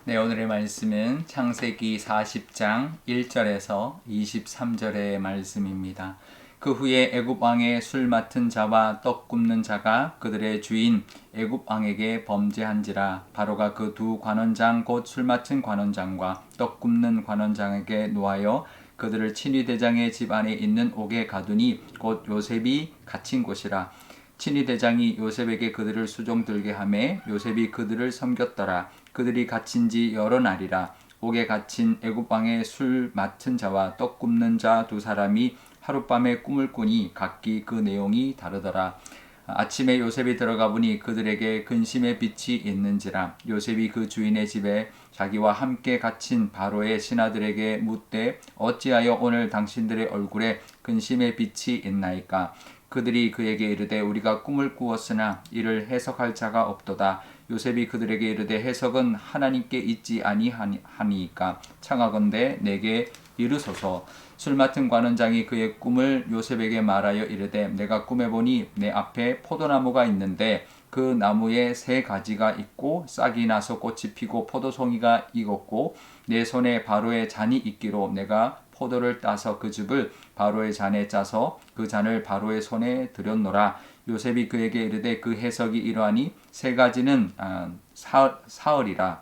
네, 오늘의 말씀은 창세기 40장 1절에서 23절의 말씀입니다. 그 후에 애굽 왕의 술 맡은 자와 떡 굽는 자가 그들의 주인 애굽 왕에게 범죄한지라. 바로가 그 두 관원장 곧 술 맡은 관원장과 떡 굽는 관원장에게 노하여 그들을 친위 대장의 집 안에 있는 옥에 가두니 곧 요셉이 갇힌 곳이라. 친위 대장이 요셉에게 그들을 수종 들게 하매 요셉이 그들을 섬겼더라. 그들이 갇힌 지 여러 날이라. 옥에 갇힌 애굽 왕의 술 맡은 자와 떡 굽는 자 두 사람이 하룻밤에 꿈을 꾸니 각기 그 내용이 다르더라. 아침에 요셉이 들어가 보니 그들에게 근심의 빛이 있는지라. 요셉이 그 주인의 집에 자기와 함께 갇힌 바로의 신하들에게 묻되 어찌하여 오늘 당신들의 얼굴에 근심의 빛이 있나이까. 그들이 그에게 이르되 우리가 꿈을 꾸었으나 이를 해석할 자가 없도다. 요셉이 그들에게 이르되 해석은 하나님께 있지 아니하니까 청하건대 내게 이르소서. 술 맡은 관원장이 그의 꿈을 요셉에게 말하여 이르되 내가 꿈에 보니 내 앞에 포도나무가 있는데 그 나무에 세 가지가 있고 싹이 나서 꽃이 피고 포도송이가 익었고 내 손에 바로의 잔이 있기로 내가 포도를 따서 그 즙을 바로의 잔에 짜서 그 잔을 바로의 손에 들였노라. 요셉이 그에게 이르되 그 해석이 이러하니 세 가지는 사흘이라.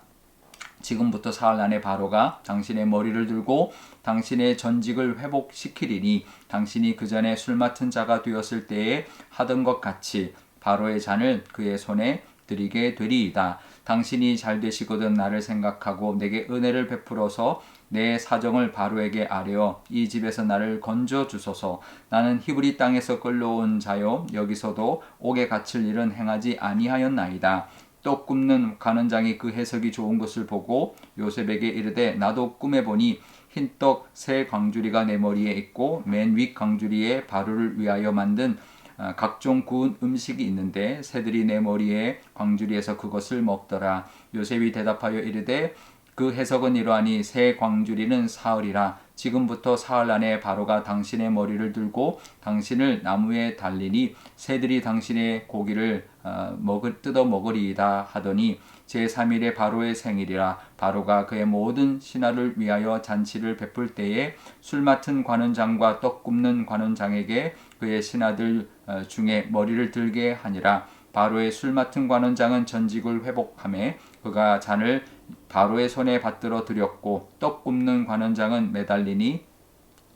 지금부터 사흘 안에 바로가 당신의 머리를 들고 당신의 전직을 회복시키리니 당신이 그 전에 술 맡은 자가 되었을 때에 하던 것 같이 바로의 잔을 그의 손에 드리게 되리이다. 당신이 잘 되시거든 나를 생각하고 내게 은혜를 베풀어서 내 사정을 바로에게 아뢰어 이 집에서 나를 건져 주소서. 나는 히브리 땅에서 끌려온 자요 여기서도 옥에 갇힐 일은 행하지 아니하였나이다. 떡 굽는 관원장이 그 해석이 좋은 것을 보고 요셉에게 이르되 나도 꿈에 보니 흰떡 세 광주리가 내 머리에 있고 맨 윗 광주리에 바로를 위하여 만든 각종 구운 음식이 있는데 새들이 내 머리에 광주리에서 그것을 먹더라. 요셉이 대답하여 이르되 그 해석은 이러하니 새 광주리는 사흘이라. 지금부터 사흘 안에 바로가 당신의 머리를 들고 당신을 나무에 달리니 새들이 당신의 고기를 뜯어 먹으리이다 하더니 제3일에 바로의 생일이라. 바로가 그의 모든 신하를 위하여 잔치를 베풀 때에 술 맡은 관원장과 떡 굽는 관원장에게 그의 신하들 중에 머리를 들게 하니라. 바로의 술 맡은 관원장은 전직을 회복하며 그가 잔을 바로의 손에 받들어 드렸고 떡 굽는 관원장은 매달리니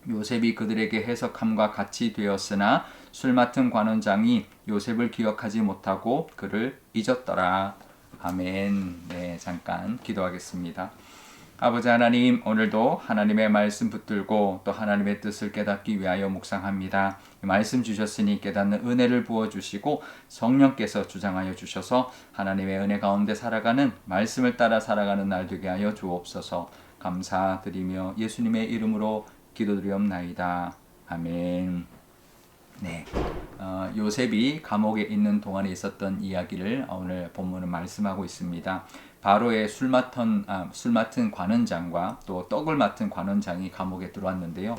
요셉이 그들에게 해석함과 같이 되었으나 술 맡은 관원장이 요셉을 기억하지 못하고 그를 잊었더라. 아멘. 네, 잠깐 기도하겠습니다. 아버지 하나님, 오늘도 하나님의 말씀 붙들고 또 하나님의 뜻을 깨닫기 위하여 묵상합니다. 말씀 주셨으니 깨닫는 은혜를 부어주시고 성령께서 주장하여 주셔서 하나님의 은혜 가운데 살아가는 말씀을 따라 살아가는 날 되게 하여 주옵소서. 감사드리며 예수님의 이름으로 기도드리옵나이다. 아멘. 네, 요셉이 감옥에 있는 동안에 있었던 이야기를 오늘 본문은 말씀하고 있습니다. 바로의 술 맡은 관원장과 또 떡을 맡은 관원장이 감옥에 들어왔는데요.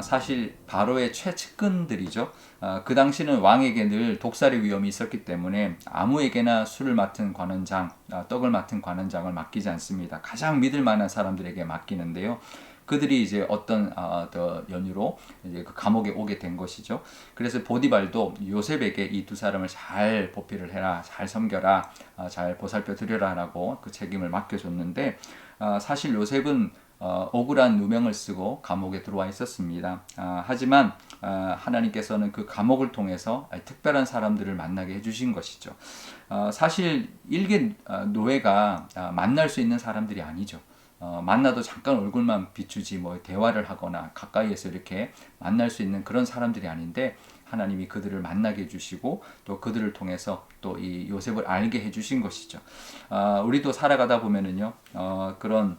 사실 바로의 최측근들이죠. 그 당시는 왕에게 늘 독살의 위험이 있었기 때문에 아무에게나 술을 맡은 관원장, 떡을 맡은 관원장을 맡기지 않습니다. 가장 믿을 만한 사람들에게 맡기는데요. 그들이 이제 어떤 연유로 이제 그 감옥에 오게 된 것이죠. 그래서 보디발도 요셉에게 이 두 사람을 잘 보필을 해라, 잘 섬겨라, 잘 보살펴 드려라라고 그 책임을 맡겨줬는데 사실 요셉은 억울한 누명을 쓰고 감옥에 들어와 있었습니다. 하지만 하나님께서는 그 감옥을 통해서 특별한 사람들을 만나게 해주신 것이죠. 사실 일개 노예가 만날 수 있는 사람들이 아니죠. 만나도 잠깐 얼굴만 비추지 뭐 대화를 하거나 가까이에서 이렇게 만날 수 있는 그런 사람들이 아닌데 하나님이 그들을 만나게 해주시고 또 그들을 통해서 또 이 요셉을 알게 해주신 것이죠. 우리도 살아가다 보면은요 그런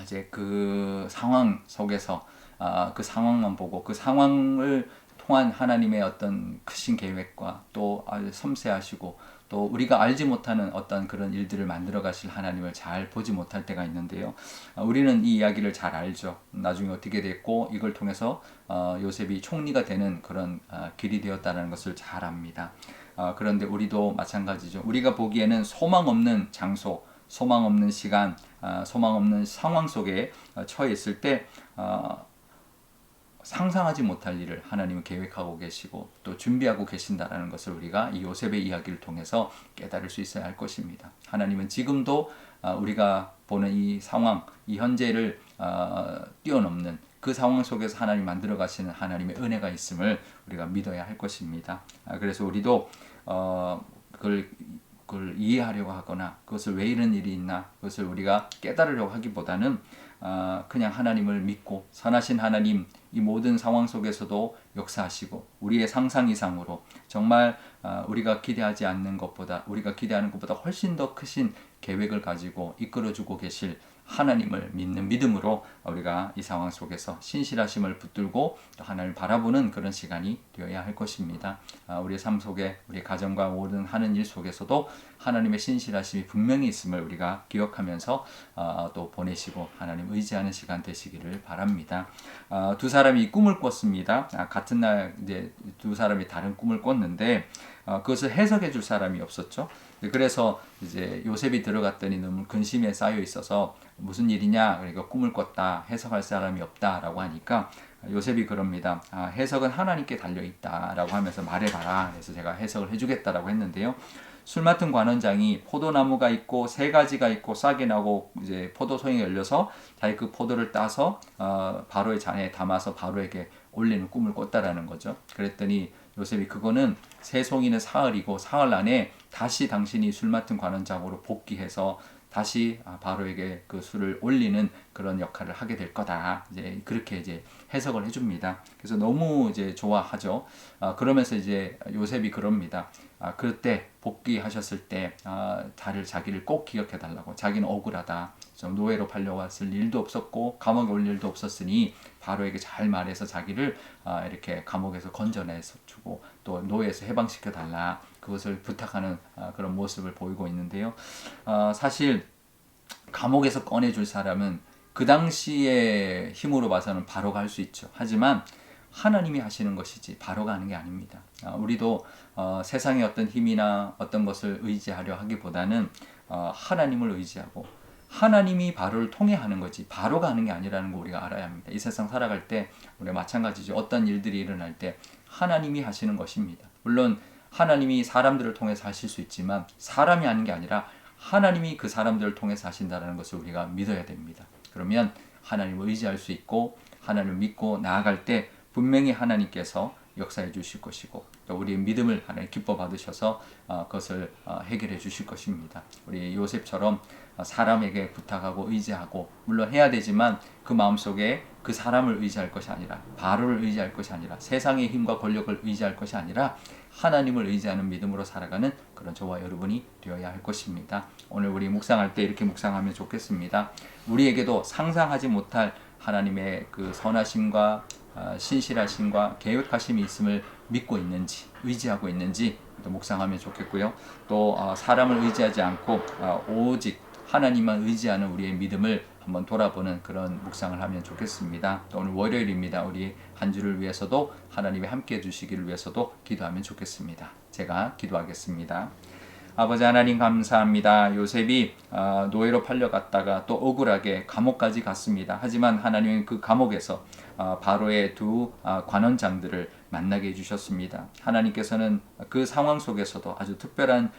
이제 그 상황 속에서 그 상황만 보고 그 상황을 통한 하나님의 어떤 크신 계획과 또 아주 섬세하시고 또 우리가 알지 못하는 어떤 그런 일들을 만들어 가실 하나님을 잘 보지 못할 때가 있는데요. 우리는 이 이야기를 잘 알죠. 나중에 어떻게 됐고 이걸 통해서 요셉이 총리가 되는 그런 길이 되었다는 것을 잘 압니다. 그런데 우리도 마찬가지죠. 우리가 보기에는 소망 없는 장소, 소망 없는 시간, 소망 없는 상황 속에 처해 있을 때 상상하지 못할 일을 하나님은 계획하고 계시고 또 준비하고 계신다라는 것을 우리가 이 요셉의 이야기를 통해서 깨달을 수 있어야 할 것입니다. 하나님은 지금도 우리가 보는 이 상황, 이 현재를 뛰어넘는 그 상황 속에서 하나님 만들어 가시는 하나님의 은혜가 있음을 우리가 믿어야 할 것입니다. 그래서 우리도 그걸 이해하려고 하거나 그것을 왜 이런 일이 있나 그것을 우리가 깨달으려고 하기보다는 그냥 하나님을 믿고 선하신 하나님 이 모든 상황 속에서도 역사하시고 우리의 상상 이상으로 정말 우리가 기대하지 않는 것보다 우리가 기대하는 것보다 훨씬 더 크신 계획을 가지고 이끌어주고 계실 하나님을 믿는 믿음으로 우리가 이 상황 속에서 신실하심을 붙들고 또 하나님을 바라보는 그런 시간이 되어야 할 것입니다. 우리의 삶 속에 우리 가정과 모든 하는 일 속에서도 하나님의 신실하심이 분명히 있음을 우리가 기억하면서 또 보내시고 하나님 의지하는 시간 되시기를 바랍니다. 두 사람이 꿈을 꿨습니다. 같은 날 이제 두 사람이 다른 꿈을 꿨는데 그것을 해석해 줄 사람이 없었죠. 그래서 이제 요셉이 들어갔더니 너무 근심에 쌓여 있어서 무슨 일이냐 그러니까 꿈을 꿨다 해석할 사람이 없다라고 하니까 요셉이 그럽니다. 해석은 하나님께 달려있다라고 하면서 말해봐라. 그래서 제가 해석을 해주겠다라고 했는데요. 술 맡은 관원장이 포도나무가 있고 세 가지가 있고 싹이 나고 이제 포도송이 열려서 자기 그 포도를 따서 바로의 잔에 담아서 바로에게 올리는 꿈을 꿨다라는 거죠. 그랬더니 요셉이 그거는 세 송이는 사흘이고 사흘 안에 다시 당신이 술 맡은 관원장으로 복귀해서 다시 바로에게 그 술을 올리는 그런 역할을 하게 될 거다. 이제 그렇게 이제 해석을 해줍니다. 그래서 너무 이제 좋아하죠. 그러면서 이제 요셉이 그럽니다. 그때 복귀하셨을 때 자기를 꼭 기억해 달라고. 자기는 억울하다. 좀 노예로 팔려왔을 일도 없었고 감옥에 올 일도 없었으니 바로에게 잘 말해서 자기를 이렇게 감옥에서 건져내서 주고 또 노예에서 해방시켜 달라. 그것을 부탁하는 그런 모습을 보이고 있는데요. 사실 감옥에서 꺼내줄 사람은 그 당시의 힘으로 봐서는 바로가 할 수 있죠. 하지만 하나님이 하시는 것이지 바로가 하는 게 아닙니다. 우리도 세상의 어떤 힘이나 어떤 것을 의지하려 하기보다는 하나님을 의지하고 하나님이 바로를 통해 하는 거지 바로가 하는 게 아니라는 거 우리가 알아야 합니다. 이 세상 살아갈 때 우리가 마찬가지죠. 어떤 일들이 일어날 때 하나님이 하시는 것입니다. 물론 하나님이 사람들을 통해서 하실 수 있지만 사람이 하는 게 아니라 하나님이 그 사람들을 통해서 하신다는 것을 우리가 믿어야 됩니다. 그러면 하나님을 의지할 수 있고 하나님을 믿고 나아갈 때 분명히 하나님께서 역사해 주실 것이고 또 우리의 믿음을 하나님 기뻐 받으셔서 그것을 해결해 주실 것입니다. 우리 요셉처럼 사람에게 부탁하고 의지하고 물론 해야 되지만 그 마음속에 그 사람을 의지할 것이 아니라 바로를 의지할 것이 아니라 세상의 힘과 권력을 의지할 것이 아니라 하나님을 의지하는 믿음으로 살아가는 그런 저와 여러분이 되어야 할 것입니다. 오늘 우리 묵상할 때 이렇게 묵상하면 좋겠습니다. 우리에게도 상상하지 못할 하나님의 그 선하심과 신실하심과 계획하심이 있음을 믿고 있는지 의지하고 있는지 또 묵상하면 좋겠고요. 또 사람을 의지하지 않고 오직 하나님만 의지하는 우리의 믿음을 한번 돌아보는 그런 묵상을 하면 좋겠습니다. 또 오늘 월요일입니다. 우리 한 주를 위해서도 하나님이 함께 해주시기를 위해서도 기도하면 좋겠습니다. 제가 기도하겠습니다. 아버지 하나님 감사합니다. 요셉이 노예로 팔려갔다가 또 억울하게 감옥까지 갔습니다. 하지만 하나님은 그 감옥에서 바로의 두 관원장들을 만나게 해주셨습니다. 하나님께서는 그 상황 속에서도 아주 특별한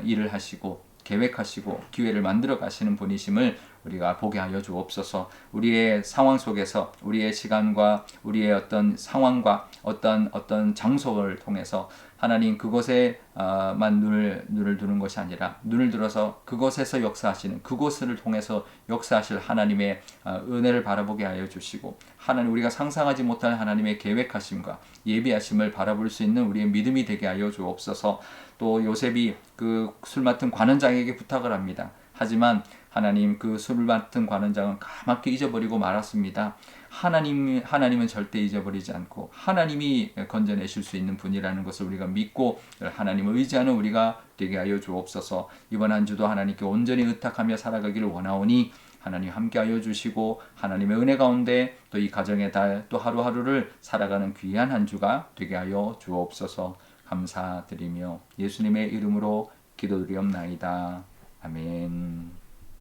일을 하시고 계획하시고 기회를 만들어 가시는 분이심을 우리가 보게 하여 주옵소서. 우리의 상황 속에서 우리의 시간과 우리의 어떤 상황과 어떤 장소를 통해서 하나님 그곳에만 눈을 두는 것이 아니라 눈을 들어서 그곳에서 역사하시는 그곳을 통해서 역사하실 하나님의 은혜를 바라보게 하여 주시고 하나님 우리가 상상하지 못할 하나님의 계획하심과 예비하심을 바라볼 수 있는 우리의 믿음이 되게 하여 주옵소서. 또 요셉이 그 술 맡은 관원장에게 부탁을 합니다. 하지만 하나님 그 술을 맡은 관원장은 까맣게 잊어버리고 말았습니다. 하나님은 절대 잊어버리지 않고 하나님이 건져내실 수 있는 분이라는 것을 우리가 믿고 하나님을 의지하는 우리가 되게 하여 주옵소서. 이번 한 주도 하나님께 온전히 의탁하며 살아가기를 원하오니 하나님 함께하여 주시고 하나님의 은혜 가운데 또 이 가정의 달 또 하루하루를 살아가는 귀한 한 주가 되게 하여 주옵소서. 감사드리며 예수님의 이름으로 기도드리옵나이다. 아멘.